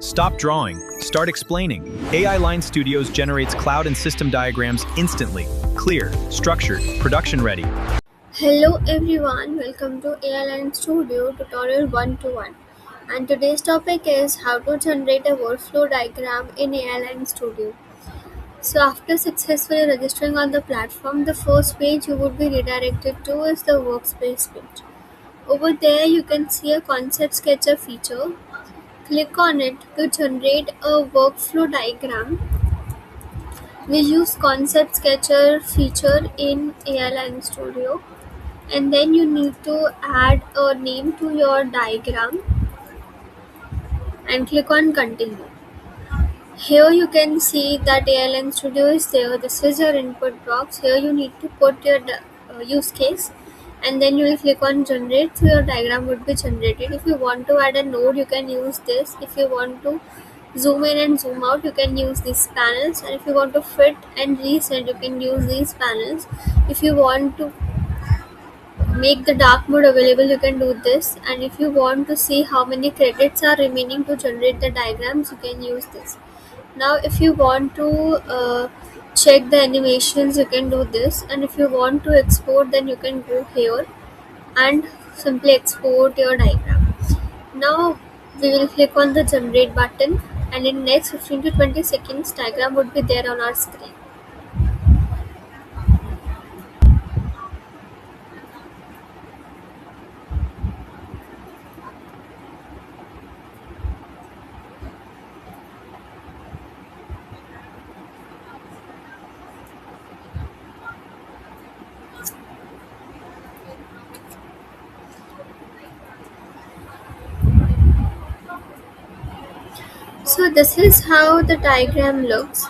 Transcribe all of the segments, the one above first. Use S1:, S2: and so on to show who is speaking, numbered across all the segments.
S1: Stop drawing, start explaining. AI Line Studios generates cloud and system diagrams instantly. Clear, structured, production ready.
S2: Hello everyone, welcome to ALN Studio tutorial 1-1, and today's topic is how to generate a workflow diagram in ALN Studio. So after successfully registering on the platform, the first page you would be redirected to is the workspace page. Over there you can see a concept sketcher feature. Click on it to generate a workflow diagram. We use concept sketcher feature in ALN Studio, and then you need to add a name to your diagram and click on continue. Here you can see that ALN Studio is there. This is your input box. Here you need to put your use case, and then you will click on generate, so your diagram would be generated. If you want to add a node, you can use this. If you want to zoom in and zoom out, you can use these panels, and if you want to fit and reset, you can use these panels. If you want to make the dark mode available, you can do this, and if you want to see how many credits are remaining to generate the diagrams, you can use this. Now if you want to check the animations, you can do this, and if you want to export, then you can go here and simply export your diagram. Now we will click on the generate button, and in next 15 to 20 seconds diagram would be there on our screen. So this is how the diagram looks.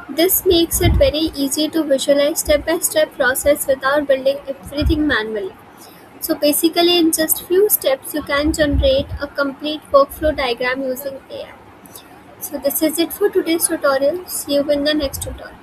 S2: This makes it very easy to visualize step-by-step process without building everything manually. So basically in just few steps you can generate a complete workflow diagram using AI. So this is it for today's tutorial. See you in the next tutorial.